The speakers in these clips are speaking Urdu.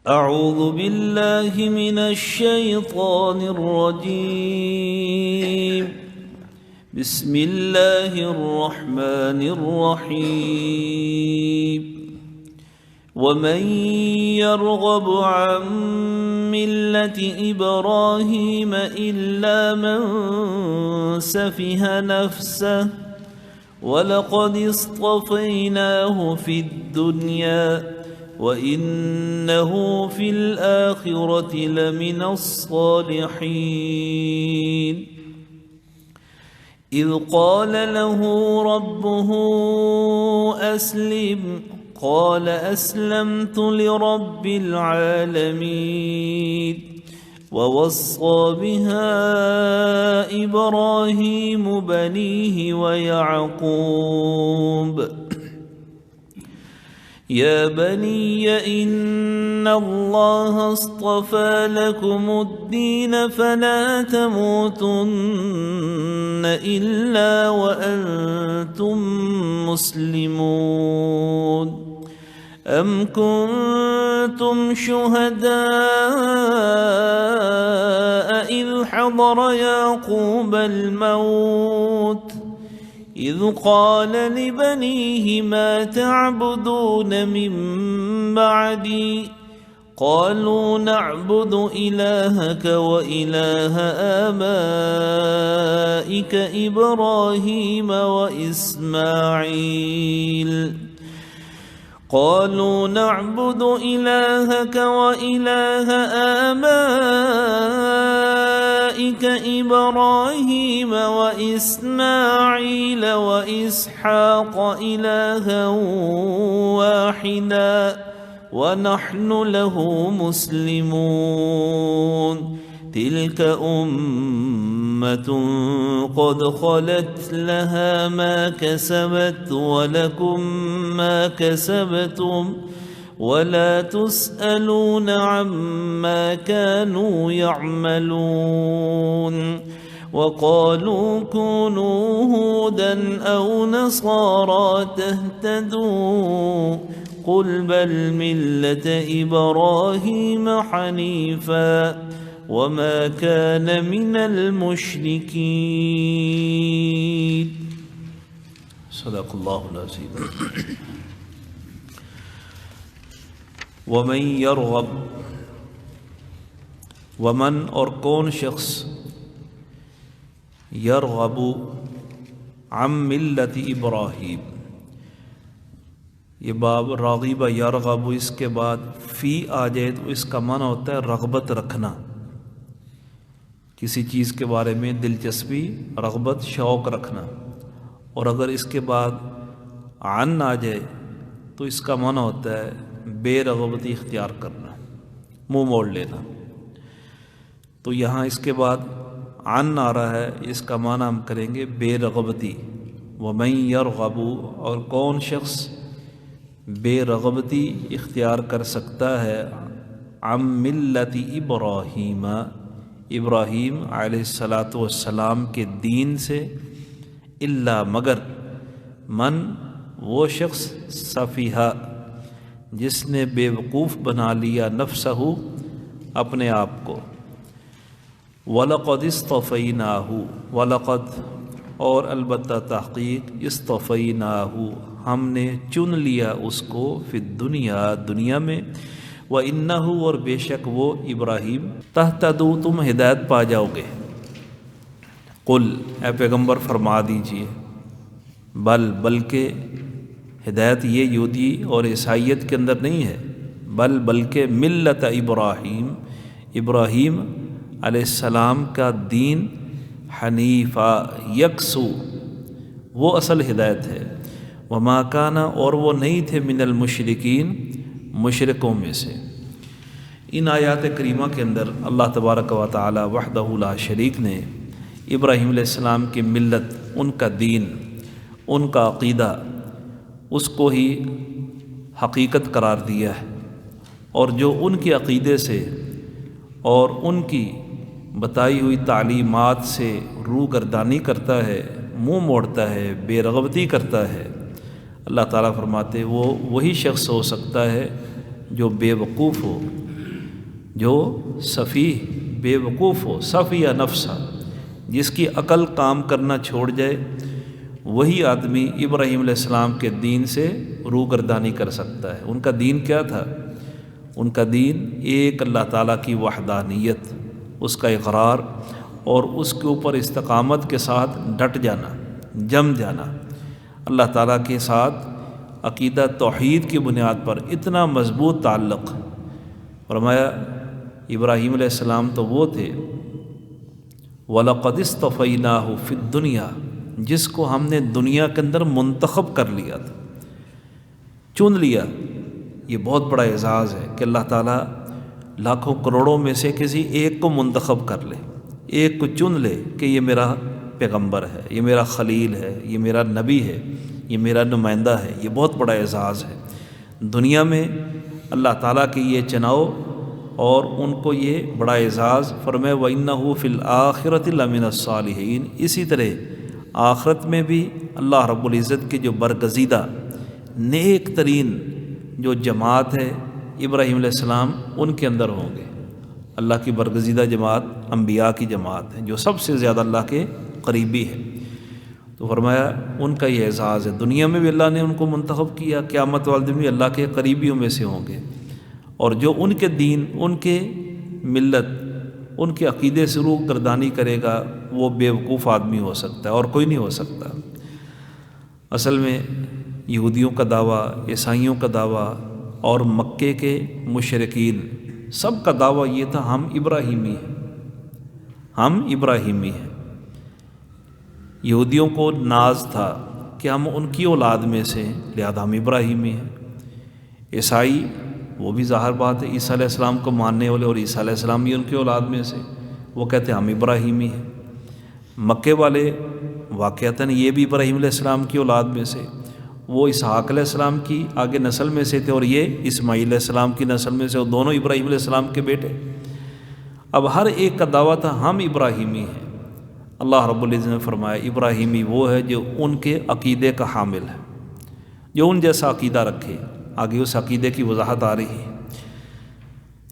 أعوذ بالله من الشيطان الرجيم. بسم الله الرحمن الرحيم. ومن يرغب عن ملة إبراهيم إلا من سفه نفسه ولقد اصطفيناه في الدنيا وإنه في الآخرة لمن الصالحين. إذ قال له ربه أسلم قال أسلمت لرب العالمين. ووصى بها إبراهيم بنيه ويعقوب يا بني إن الله اصطفى لكم الدين فلا تموتن إلا وأنتم مسلمون. أم كنتم شهداء إذ حضر يعقوب الموت إذ قال لبنيه ما تعبدون من بعدي قالوا نعبد إلهك وإله آبائك إبراهيم وإسماعيل قالوا نعبد إلهك وإله آبائك إبراهيم وإسماعيل وإسحاق إلها واحدا ونحن له مسلمون. تلك أمة قد خلت لها ما كسبت ولكم ما كسبتم ولا تسألون عما كانوا يعملون. وقالوا كونوا هودا أو نصارى تهتدوا قل بل ملة إبراهيم حنيفا وما كان من المشركين. صدق الله العظيم. ومن يرغب، ومن اور کون شخص، یرغب عن ملت ابراہیم، یہ باب راغب یرغب، اس کے بعد فی آ جائے تو اس کا معنی ہوتا ہے رغبت رکھنا، کسی چیز کے بارے میں دلچسپی، رغبت، شوق رکھنا. اور اگر اس کے بعد عن آ جائے تو اس کا معنی ہوتا ہے بے رغبتی اختیار کرنا، منہ موڑ لینا. تو یہاں اس کے بعد عن آ رہا ہے، اس کا معنی ہم کریں گے بے رغبتی. ومن یرغب، اور کون شخص بے رغبتی اختیار کر سکتا ہے عن ملت ابراہیم، ابراہیم علیہ الصلاۃ والسلام کے دین سے، الا مگر، من وہ شخص سفیہا جس نے بے وقوف بنا لیا نفسہ اپنے آپ کو، وَلَقَدْ اصْطَفَيْنَاهُ، وَلَقَدْ اور البتہ تحقیق، اصْطَفَيْنَاهُ ہم نے چن لیا اس کو، فی الدنیا دنیا میں، وَإِنَّهُ اور بے شک وہ ابراہیم، تَهْتَدُوا تم ہدایت پا جاؤ گے. قل اے پیغمبر فرما دیجئے، بلکہ ہدایت یہ یہودی اور عیسائیت کے اندر نہیں ہے، بلکہ ملت ابراہیم، ابراہیم علیہ السلام کا دین، حنیفہ یکسو، وہ اصل ہدایت ہے. وما کان اور وہ نہیں تھے من المشرکین، مشرکوں میں سے. ان آیات کریمہ کے اندر اللہ تبارک و تعالی وحدہ لا شریک نے ابراہیم علیہ السلام کی ملت، ان کا دین، ان کا عقیدہ، اس کو ہی حقیقت قرار دیا ہے. اور جو ان کے عقیدے سے اور ان کی بتائی ہوئی تعلیمات سے روگردانی کرتا ہے، منہ موڑتا ہے، بے رغبتی کرتا ہے، اللہ تعالیٰ فرماتے وہ وہی شخص ہو سکتا ہے جو بے وقوف ہو، جو سفیہ بے وقوف ہو، سفیہ نفسہ، جس کی عقل کام کرنا چھوڑ جائے، وہی آدمی ابراہیم علیہ السلام کے دین سے روگردانی کر سکتا ہے۔ ان کا دین کیا تھا؟ ان کا دین ایک اللہ تعالیٰ کی وحدانیت، اس کا اقرار اور اس کے اوپر استقامت کے ساتھ ڈٹ جانا، جم جانا، اللہ تعالیٰ کے ساتھ عقیدہ توحید کی بنیاد پر اتنا مضبوط تعلق۔ فرمایا ابراہیم علیہ السلام تو وہ تھے وَلَقَدِ اصْطَفَيْنَاهُ فِي الدُّنْيَا، جس کو ہم نے دنیا کے اندر منتخب کر لیا تھا، چن لیا۔ یہ بہت بڑا اعزاز ہے کہ اللہ تعالیٰ لاکھوں کروڑوں میں سے کسی ایک کو منتخب کر لے، ایک کو چن لے کہ یہ میرا پیغمبر ہے، یہ میرا خلیل ہے، یہ میرا نبی ہے، یہ میرا نمائندہ ہے۔ یہ بہت بڑا اعزاز ہے دنیا میں اللہ تعالیٰ کے یہ چناؤ، اور ان کو یہ بڑا اعزاز۔ فرمائے وَإِنَّهُ فِي الْآخِرَةِ لَمِنَ الصَّالِحِينَ، اسی طرح آخرت میں بھی اللہ رب العزت کی جو برگزیدہ نیک ترین جو جماعت ہے ابراہیم علیہ السلام، ان کے اندر ہوں گے۔ اللہ کی برگزیدہ جماعت انبیاء کی جماعت ہے، جو سب سے زیادہ اللہ کے قریبی ہے۔ تو فرمایا ان کا یہ اعزاز ہے، دنیا میں بھی اللہ نے ان کو منتخب کیا، قیامت والے دن بھی اللہ کے قریبیوں میں سے ہوں گے۔ اور جو ان کے دین، ان کے ملت، ان کے عقیدے سے روگردانی کرے گا، وہ بیوقوف آدمی ہو سکتا ہے اور کوئی نہیں ہو سکتا۔ اصل میں یہودیوں کا دعویٰ، عیسائیوں کا دعویٰ اور مکے کے مشرکین سب کا دعویٰ یہ تھا ہم ابراہیمی ہیں، ہم ابراہیمی ہیں۔ یہودیوں کو ناز تھا کہ ہم ان کی اولاد میں سے، لہذا ہم ابراہیمی ہیں۔ عیسائی وہ بھی ظاہر بات ہے عیسیٰ علیہ السلام کو ماننے والے، اور عیسیٰ علیہ السلام بھی ان کی اولاد میں سے، وہ کہتے ہیں ہم ابراہیمی ہیں۔ مکے والے واقعتاً یہ بھی ابراہیم علیہ السلام کی اولاد میں سے، وہ اسحاق علیہ السلام کی آگے نسل میں سے تھے، اور یہ اسماعیل علیہ السلام کی نسل میں سے، اور دونوں ابراہیم علیہ السلام کے بیٹے۔ اب ہر ایک کا دعویٰ تھا ہم ابراہیمی ہیں۔ اللہ رب العزت نے فرمایا ابراہیمی وہ ہے جو ان کے عقیدے کا حامل ہے، جو ان جیسا عقیدہ رکھے۔ آگے اس عقیدے کی وضاحت آ رہی ہے۔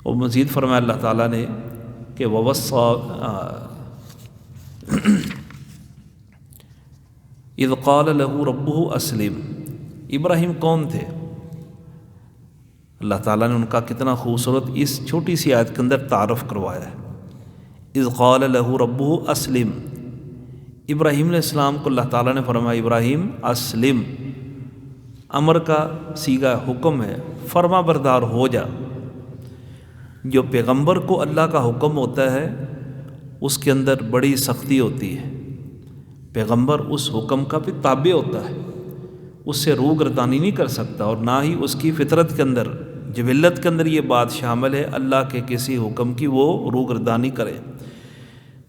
اور مزید فرمایا اللہ تعالیٰ نے کہ اذ قال له ربه اسلم، ابراہیم کون تھے؟ اللہ تعالیٰ نے ان کا کتنا خوبصورت اس چھوٹی سی آیت کے اندر تعارف کروایا ہے۔ اذ قال له ربه اسلم، ابراہیم علیہ السلام کو اللہ تعالیٰ نے فرمایا ابراہیم اسلم، امر کا صیغہ حکم ہے، فرما بردار ہو جا۔ جو پیغمبر کو اللہ کا حکم ہوتا ہے اس کے اندر بڑی سختی ہوتی ہے، پیغمبر اس حکم کا بھی تابع ہوتا ہے، اس سے روگردانی نہیں کر سکتا، اور نہ ہی اس کی فطرت کے اندر، جبلت کے اندر یہ بات شامل ہے اللہ کے کسی حکم کی وہ روگردانی کرے۔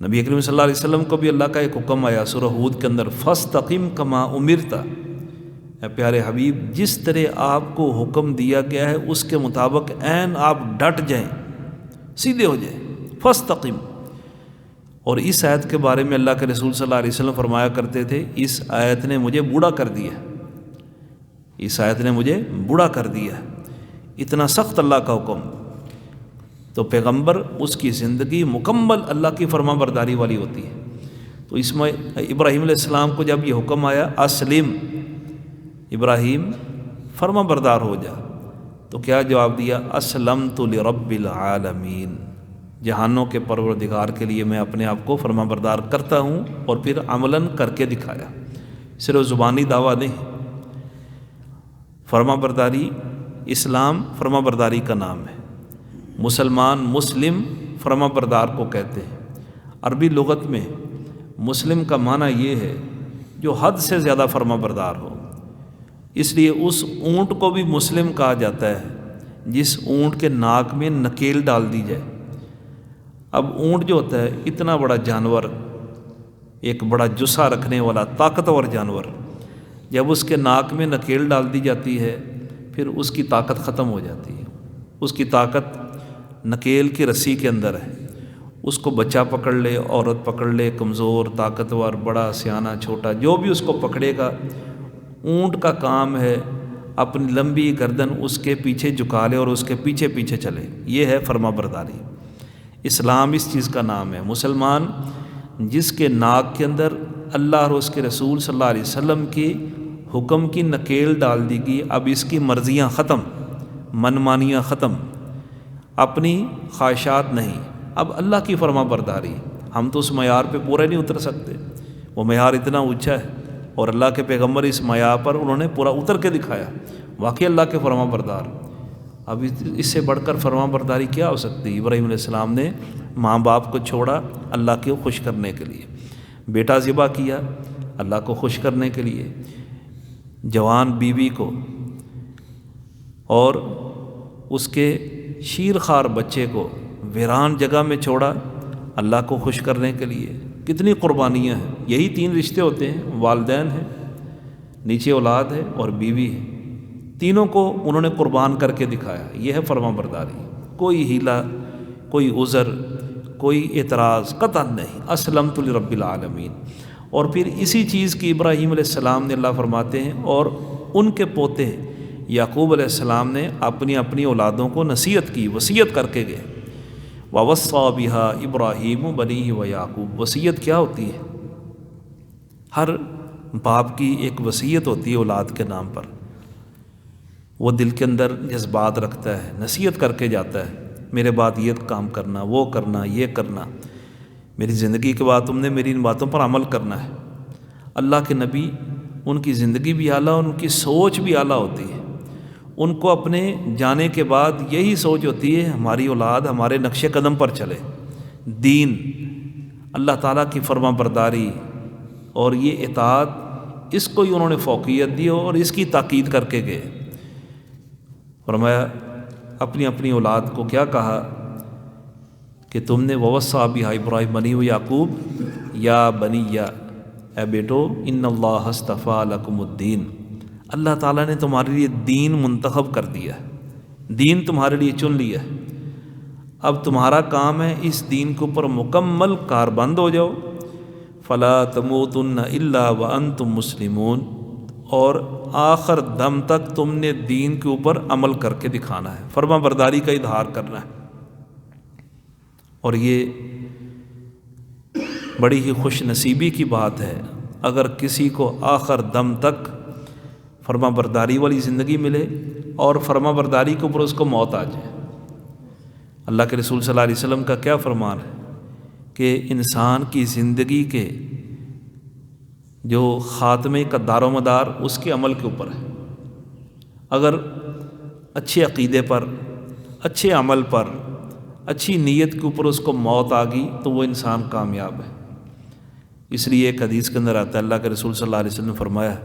نبی اکرم صلی اللہ علیہ وسلم کو بھی اللہ کا ایک حکم آیا سورہ ہود کے اندر، فاستقم کما امرت، اے پیارے حبیب جس طرح آپ کو حکم دیا گیا ہے اس کے مطابق عین آپ ڈٹ جائیں، سیدھے ہو جائیں، فاستقم۔ اور اس آیت کے بارے میں اللہ کے رسول صلی اللہ علیہ وسلم فرمایا کرتے تھے اس آیت نے مجھے بوڑھا کر دیا، اس آیت نے مجھے بوڑھا کر دیا، اتنا سخت اللہ کا حکم۔ تو پیغمبر اس کی زندگی مکمل اللہ کی فرما برداری والی ہوتی ہے۔ تو اس میں ابراہیم علیہ السلام کو جب یہ حکم آیا اسلم، ابراہیم فرما بردار ہو جا، تو کیا جواب دیا؟ اسلمت لرب العالمین، جہانوں کے پروردگار کے لیے میں اپنے آپ کو فرما بردار کرتا ہوں، اور پھر عملاً کر کے دکھایا، صرف زبانی دعویٰ نہیں۔ فرما برداری، اسلام فرما برداری کا نام ہے، مسلمان مسلم فرما بردار کو کہتے ہیں۔ عربی لغت میں مسلم کا معنی یہ ہے جو حد سے زیادہ فرما بردار ہو، اس لیے اس اونٹ کو بھی مسلم کہا جاتا ہے جس اونٹ کے ناک میں نکیل ڈال دی جائے۔ اب اونٹ جو ہوتا ہے اتنا بڑا جانور، ایک بڑا جسا رکھنے والا طاقتور جانور، جب اس کے ناک میں نکیل ڈال دی جاتی ہے پھر اس کی طاقت ختم ہو جاتی ہے۔ اس کی طاقت نکیل کی رسی کے اندر ہے، اس کو بچہ پکڑ لے، عورت پکڑ لے، کمزور، طاقتور، بڑا، سیانہ، چھوٹا، جو بھی اس کو پکڑے گا، اونٹ کا کام ہے اپنی لمبی گردن اس کے پیچھے جھکا لے اور اس کے پیچھے پیچھے چلے۔ یہ ہے فرما برداری۔ اسلام اس چیز کا نام ہے۔ مسلمان جس کے ناک کے اندر اللہ اور اس کے رسول صلی اللہ علیہ وسلم کی حکم کی نکیل ڈال دی گئی، اب اس کی مرضیاں ختم، منمانیاں ختم، اپنی خواہشات نہیں، اب اللہ کی فرما برداری۔ ہم تو اس معیار پہ پورا نہیں اتر سکتے، وہ معیار اتنا اونچا ہے، اور اللہ کے پیغمبر اس معیار پر انہوں نے پورا اتر کے دکھایا، واقعی اللہ کے فرما بردار۔ اب اس سے بڑھ کر فرما برداری کیا ہو سکتی؟ ابراہیم علیہ السلام نے ماں باپ کو چھوڑا اللہ کو خوش کرنے کے لیے، بیٹا ذبح کیا اللہ کو خوش کرنے کے لیے، جوان بیوی کو اور اس کے شیر خوار بچے کو ویران جگہ میں چھوڑا اللہ کو خوش کرنے کے لیے۔ کتنی قربانیاں ہیں۔ یہی 3 رشتے ہوتے ہیں، والدین ہیں، نیچے اولاد ہے اور بیوی ہے، تینوں کو انہوں نے قربان کر کے دکھایا۔ یہ ہے فرما برداری، کوئی ہیلا، کوئی عذر، کوئی اعتراض قطعاً نہیں، اسلمت لرب العالمین۔ اور پھر اسی چیز کی ابراہیم علیہ السلام نے اللہ فرماتے ہیں، اور ان کے پوتے یعقوب علیہ السلام نے اپنی اپنی اولادوں کو نصیحت کی، وصیت کر کے گئے۔ وَوَصَّىٰ بِهَا إِبْرَاهِيمُ بَنِيهِ وَيَعْقُوبُ۔ وصیت کیا ہوتی ہے؟ ہر باپ کی ایک وصیت ہوتی ہے اولاد کے نام پر، وہ دل کے اندر جذبات رکھتا ہے، نصیحت کر کے جاتا ہے، میرے بعد یہ کام کرنا، وہ کرنا، یہ کرنا، میری زندگی کے بعد تم نے میری ان باتوں پر عمل کرنا ہے۔ اللہ کے نبی، ان کی زندگی بھی اعلیٰ، ان کی سوچ بھی اعلیٰ ہوتی ہے، ان کو اپنے جانے کے بعد یہی سوچ ہوتی ہے ہماری اولاد ہمارے نقش قدم پر چلے، دین، اللہ تعالیٰ کی فرما برداری اور یہ اطاعت، اس کو ہی انہوں نے فوقیت دی اور اس کی تاکید کر کے گئے۔ فرمایا اپنی اپنی اولاد کو کیا کہا کہ تم نے وَوَصَّىٰ بِهَا إِبْرَاهِيمُ بَنِيهِ وَيَعْقُوبُ یا بنی، اے بیٹو، ان اللہ اصطفیٰ لکم الدین، اللہ تعالیٰ نے تمہارے لیے دین منتخب کر دیا ہے، دین تمہارے لیے چن لیا ہے، اب تمہارا کام ہے اس دین کے اوپر مکمل کاربند ہو جاؤ۔ فَلَا تَمُوتُنَّ إِلَّا وَأَنْتُمْ مُسْلِمُونَ، اور آخر دم تک تم نے دین کے اوپر عمل کر کے دکھانا ہے، فرما برداری کا اظہار کرنا ہے۔ اور یہ بڑی ہی خوش نصیبی کی بات ہے اگر کسی کو آخر دم تک فرما برداری والی زندگی ملے اور فرما برداری کے اوپر اس کو موت آ جائے۔ اللہ کے رسول صلی اللہ علیہ وسلم کا کیا فرمان ہے کہ انسان کی زندگی کے جو خاتمے کا دار و مدار اس کے عمل کے اوپر ہے۔ اگر اچھے عقیدے پر، اچھے عمل پر، اچھی نیت کے اوپر اس کو موت آ گئی تو وہ انسان کامیاب ہے۔ اس لیے ایک حدیث کے اندر آتا ہے، اللہ کے رسول صلی اللہ علیہ وسلم نے فرمایا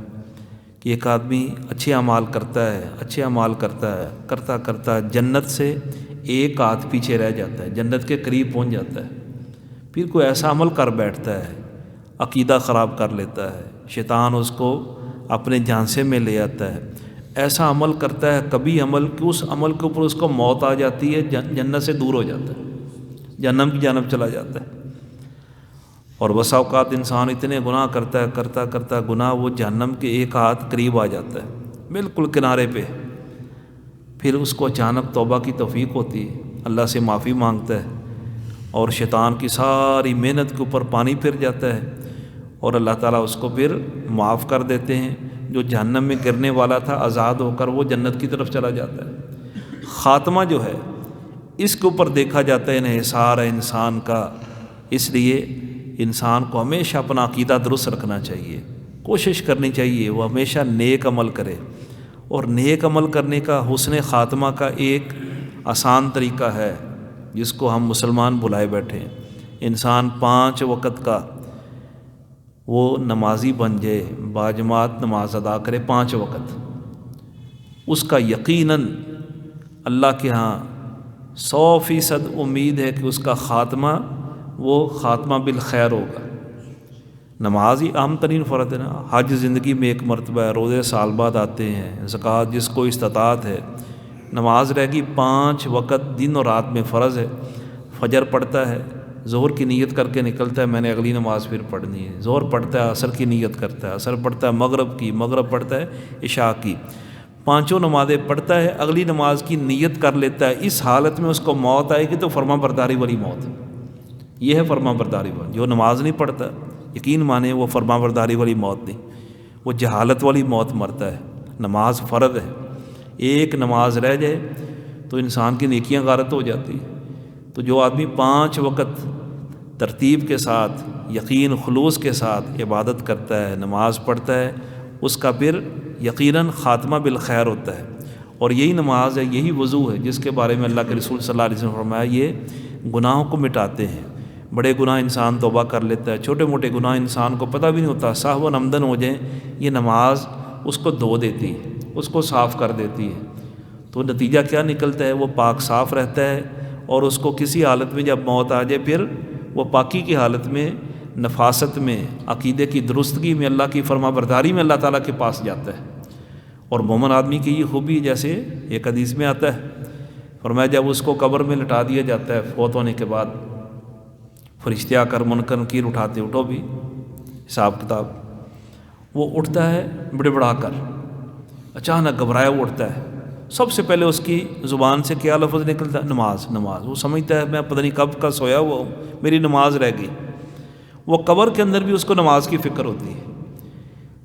کہ ایک آدمی اچھے اعمال کرتا ہے، اچھے اعمال کرتا ہے، کرتا کرتا جنت سے ایک ہاتھ پیچھے رہ جاتا ہے، جنت کے قریب پہنچ جاتا ہے، پھر کوئی ایسا عمل کر بیٹھتا ہے، عقیدہ خراب کر لیتا ہے، شیطان اس کو اپنے جھانسے میں لے آتا ہے، ایسا عمل کرتا ہے کبھی عمل کہ اس عمل کے اوپر اس کو موت آ جاتی ہے، جنت سے دور ہو جاتا ہے، جہنم کی جانب چلا جاتا ہے۔ اور بسا اوقات انسان اتنے گناہ کرتا ہے، کرتا کرتا گناہ وہ جہنم کے ایک ہاتھ قریب آ جاتا ہے، بالکل کنارے پہ، پھر اس کو اچانک توبہ کی توفیق ہوتی ہے، اللہ سے معافی مانگتا ہے اور شیطان کی ساری محنت کے اوپر پانی پھر جاتا ہے اور اللہ تعالیٰ اس کو پھر معاف کر دیتے ہیں، جو جہنم میں گرنے والا تھا آزاد ہو کر وہ جنت کی طرف چلا جاتا ہے۔ خاتمہ جو ہے اس کے اوپر دیکھا جاتا ہے انحصار ہے انسان کا، اس لیے انسان کو ہمیشہ اپنا عقیدہ درست رکھنا چاہیے، کوشش کرنی چاہیے وہ ہمیشہ نیک عمل کرے، اور نیک عمل کرنے کا حسن خاتمہ کا ایک آسان طریقہ ہے جس کو ہم مسلمان بھلائے بیٹھے ہیں۔ انسان 5 وقت کا وہ نمازی بن جائے، باجماعت نماز ادا کرے 5 وقت، اس کا یقیناً اللہ کے ہاں 100% امید ہے کہ اس کا خاتمہ وہ خاتمہ بالخیر ہوگا۔ نماز ہی عام ترین فرض ہے نا، حج زندگی میں 1 مرتبہ ہے، روزے سال بعد آتے ہیں، زکوٰۃ جس کو استطاعت ہے، نماز رہ گی 5 وقت دن اور رات میں فرض ہے۔ فجر پڑھتا ہے، ظہر کی نیت کر کے نکلتا ہے میں نے اگلی نماز پھر پڑھنی ہے، ظہر پڑھتا ہے عصر کی نیت کرتا ہے، عصر پڑھتا ہے مغرب کی، مغرب پڑھتا ہے عشاء کی، پانچوں نمازیں پڑھتا ہے، اگلی نماز کی نیت کر لیتا ہے، اس حالت میں اس کو موت آئے گی تو فرما برداری والی موت. یہ ہے فرما برداری والی. جو نماز نہیں پڑھتا یقین مانے وہ فرما برداری والی موت نہیں، وہ جہالت والی موت مرتا ہے. نماز فرض ہے، ایک نماز رہ جائے تو انسان کی نیکیاں غارت ہو جاتی. تو جو آدمی 5 وقت ترتیب کے ساتھ یقین خلوص کے ساتھ عبادت کرتا ہے، نماز پڑھتا ہے، اس کا پھر یقیناً خاتمہ بالخیر ہوتا ہے. اور یہی نماز ہے، یہی وضو ہے جس کے بارے میں اللہ کے رسول صلی اللہ علیہ وسلم نے فرمایا یہ گناہوں کو مٹاتے ہیں. بڑے گناہ انسان توبہ کر لیتا ہے، چھوٹے موٹے گناہ انسان کو پتہ بھی نہیں ہوتا، سہو عمدن ہو جائیں، یہ نماز اس کو دھو دیتی ہے، اس کو صاف کر دیتی ہے. تو نتیجہ کیا نکلتا ہے؟ وہ پاک صاف رہتا ہے، اور اس کو کسی حالت میں جب موت آ جائے پھر وہ پاکی کی حالت میں، نفاست میں، عقیدے کی درستگی میں، اللہ کی فرما برداری میں اللہ تعالیٰ کے پاس جاتا ہے. اور مومن آدمی کی یہ خوبی جیسے ایک حدیث میں آتا ہے، فرمایا جب اس کو قبر میں لٹا دیا جاتا ہے فوت ہونے کے بعد، فرشتے آ کر منکر نکیر اٹھاتے، اٹھو بھی حساب کتاب. وہ اٹھتا ہے بڑبڑا کر، اچانک گھبرایا وہ اٹھتا ہے. سب سے پہلے اس کی زبان سے کیا لفظ نکلتا ہے؟ نماز نماز. وہ سمجھتا ہے میں پتہ نہیں کب کا سویا ہوا ہوں، میری نماز رہ گئی. وہ قبر کے اندر بھی اس کو نماز کی فکر ہوتی ہے،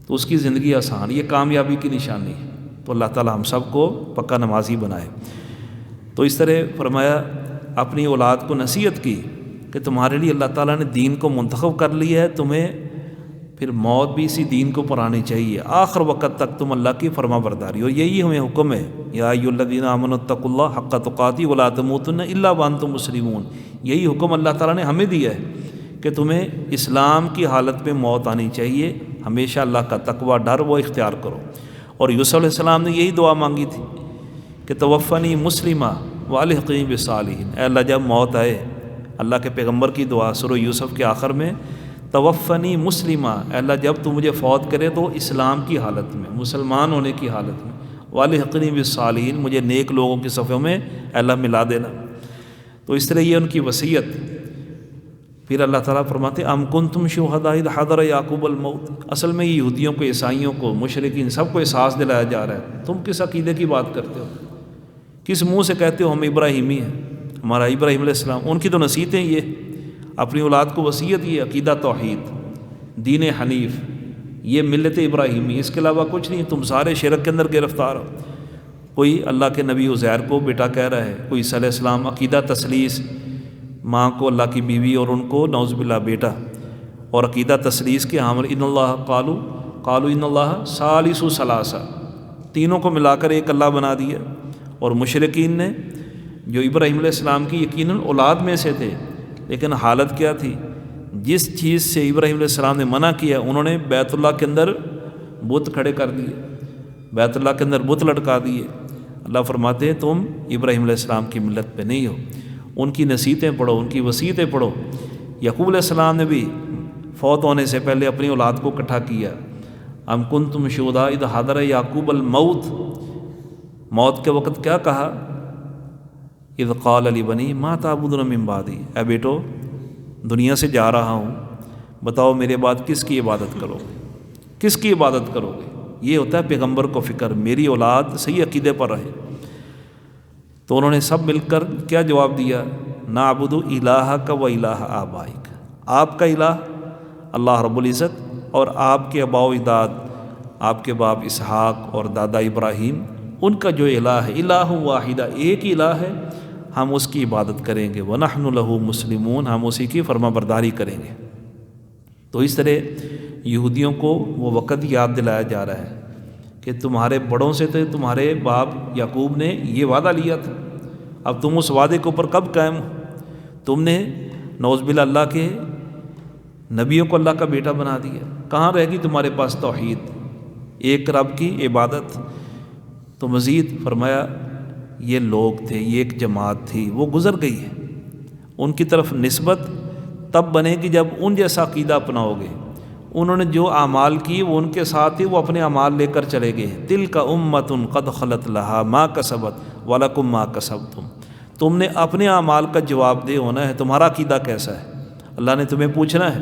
تو اس کی زندگی آسان. یہ کامیابی کی نشانی ہے. تو اللہ تعالی ہم سب کو پکا نمازی بنائے. تو اس طرح فرمایا اپنی اولاد کو نصیحت کی کہ تمہارے لیے اللہ تعالیٰ نے دین کو منتخب کر لیا ہے، تمہیں پھر موت بھی اسی دین کو پرانی چاہیے، آخر وقت تک تم اللہ کی فرما برداری. اور یہی ہمیں حکم ہے، یا ایھا الذین آمنوا اتقوا اللہ حق تقاتہ ولا تموتن الا وانتم مسلمون. یہی حکم اللہ تعالیٰ نے ہمیں دیا ہے کہ تمہیں اسلام کی حالت میں موت آنی چاہیے، ہمیشہ اللہ کا تقوی ڈر وہ اختیار کرو. اور یوسف علیہ السلام نے یہی دعا مانگی تھی کہ توفنی مسلمہ والحقنی بالصالحین. اے اللہ جب موت آئے، اللہ کے پیغمبر کی دعا سورہ یوسف کے آخر میں، توفنی مسلمہ، اے اللہ جب تو مجھے فوت کرے تو اسلام کی حالت میں، مسلمان ہونے کی حالت میں، والحقنی بالصالحین، مجھے نیک لوگوں کی صفوں میں اے اللہ ملا دینا. تو اس طرح یہ ان کی وصیت. پھر اللہ تعالیٰ فرماتے ام کنتم شہداء اذ حضر یعقوب الموت. اصل میں یہودیوں کو، عیسائیوں کو، مشرکین سب کو احساس دلایا جا رہا ہے تم کس عقیدے کی بات کرتے ہو، کس منہ سے کہتے ہو ہم ابراہیمی ہیں، ہمارا ابراہیم علیہ السلام. ان کی تو نصیحتیں یہ، اپنی اولاد کو وصیت یہ عقیدہ توحید، دین حنیف، یہ ملت ابراہیمی، اس کے علاوہ کچھ نہیں. تم سارے شرک کے اندر گرفتار ہو. کوئی اللہ کے نبی عزیر کو بیٹا کہہ رہا ہے، کوئی عیسیٰ علیہ السلام عقیدہ تثلیث، ماں کو اللہ کی بیوی اور ان کو نعوذ باللہ بیٹا، اور عقیدہ تثلیث کے حامل. ان اللہ قالوا ان اللہ ثالث ثلاثہ، تینوں کو ملا کر ایک اللہ بنا دیا. اور مشرکین نے جو ابراہیم علیہ السلام کی یقیناً اولاد میں سے تھے، لیکن حالت کیا تھی؟ جس چیز سے ابراہیم علیہ السلام نے منع کیا انہوں نے بیت اللہ کے اندر بت کھڑے کر دیے، بیت اللہ کے اندر بت لٹکا دیے. اللہ فرماتے ہیں تم ابراہیم علیہ السلام کی ملت پہ نہیں ہو. ان کی نصیحتیں پڑھو، ان کی وصیتیں پڑھو. یعقوب علیہ السلام نے بھی فوت ہونے سے پہلے اپنی اولاد کو اکٹھا کیا. ام کنتم شہداء اذ حضر یعقوب الموت، موت کے وقت کیا کہا؟ اذ قال لبنی ما تعبدون من بعدی، اے بیٹو دنیا سے جا رہا ہوں، بتاؤ میرے بعد کس کی عبادت کرو گے، کس کی عبادت کرو گے. یہ ہوتا ہے پیغمبر کو فکر، میری اولاد صحیح عقیدے پر رہے. تو انہوں نے سب مل کر کیا جواب دیا؟ نعبد الہک و الہ آبائک، آپ کا الہ اللہ رب العزت، اور آپ کے آباء و اجداد، آپ کے باپ اسحاق اور دادا ابراہیم، ان کا جو الہ ہے، الہ واحدہ، ایک ہی الہ ہے، ہم اس کی عبادت کریں گے. وَنَحْنُ لَهُ مُسْلِمُونَ، ہم اسی کی فرما برداری کریں گے. تو اس طرح یہودیوں کو وہ وقت یاد دلایا جا رہا ہے کہ تمہارے بڑوں سے تو تمہارے باپ یعقوب نے یہ وعدہ لیا تھا، اب تم اس وعدے کے اوپر کب قائم ہو؟ تم نے نعوذ باللہ اللہ کے نبیوں کو اللہ کا بیٹا بنا دیا. کہاں رہ گئی تمہارے پاس توحید، ایک رب کی عبادت؟ تو مزید فرمایا یہ لوگ تھے، یہ ایک جماعت تھی، وہ گزر گئی ہے. ان کی طرف نسبت تب بنے گی جب ان جیسا عقیدہ اپناؤ گے. انہوں نے جو اعمال کی وہ ان کے ساتھ ہی وہ اپنے اعمال لے کر چلے گئے. تلک امۃ قد خلت لہا ما کسبت ولکم ما کسبتم، تم نے اپنے اعمال کا جواب دہ ہونا ہے. تمہارا عقیدہ کیسا ہے اللہ نے تمہیں پوچھنا ہے.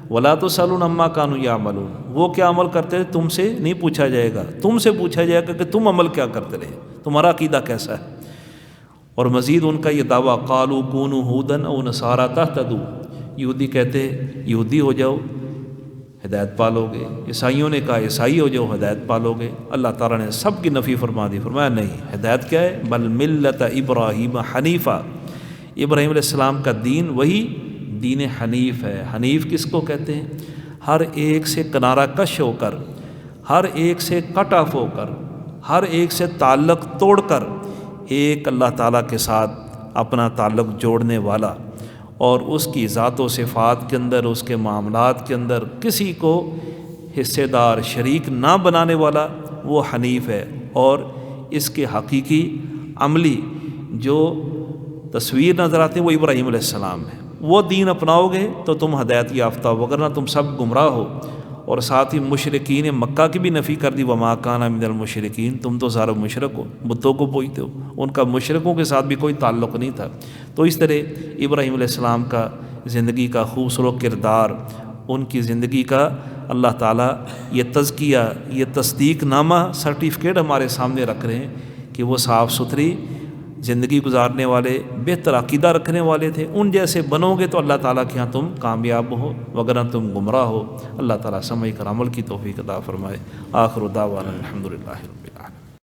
ولا تسألون عما كانوا يعملون، وہ کیا عمل کرتے تھے تم سے نہیں پوچھا جائے گا، تم سے پوچھا جائے گا کہ تم عمل کیا کرتے رہے، تمہارا عقیدہ کیسا ہے۔ اور مزید ان کا یہ دعویٰ قالوا كونوا هودا او نصارى تهتدوا، یہودی کہتے یہودی ہو جاؤ ہدایت پالو گے، عیسائیوں نے کہا عیسائی ہو جاؤ ہدایت پالو گے۔ اللہ تعالیٰ نے سب کی نفی فرما دی، فرمایا نہیں، ہدایت کیا ہے؟ بل ملت ابراہیم حنیفہ، ابراہیم علیہ السلام کا دین وہی دین حنیف ہے۔ حنیف کس کو کہتے ہیں؟ ہر ایک سے کنارہ کش ہو کر، ہر ایک سے کٹ آف ہو کر، ہر ایک سے تعلق توڑ کر ایک اللہ تعالیٰ کے ساتھ اپنا تعلق جوڑنے والا، اور اس کی ذات و صفات کے اندر، اس کے معاملات کے اندر کسی کو حصے دار شریک نہ بنانے والا، وہ حنیف ہے۔ اور اس کے حقیقی عملی جو تصویر نظر آتی ہے وہ ابراہیم علیہ السلام ہے۔ وہ دین اپناؤ گے تو تم ہدایت یافتہ ہو، ورنہ تم سب گمراہ ہو۔ اور ساتھ ہی مشرکین مکہ کی بھی نفی کر دی، وما کان من المشرکین، تم تو سارے مشرک ہو، بتوں کو پوجتے ہو، ان کا مشرکوں کے ساتھ بھی کوئی تعلق نہیں تھا۔ تو اس طرح ابراہیم علیہ السلام کا زندگی کا خوبصورت کردار، ان کی زندگی کا اللہ تعالیٰ یہ تزکیہ، یہ تصدیق نامہ، سرٹیفکیٹ ہمارے سامنے رکھ رہے ہیں کہ وہ صاف ستھری زندگی گزارنے والے، بہتر عقیدہ رکھنے والے تھے۔ ان جیسے بنو گے تو اللہ تعالیٰ کے ہاں تم کامیاب ہو، وگرنہ تم گمراہ ہو۔ اللہ تعالیٰ سمجھ کر عمل کی توفیق عطا فرمائے۔ آخر دعوانا الحمدللہ رب العالمین۔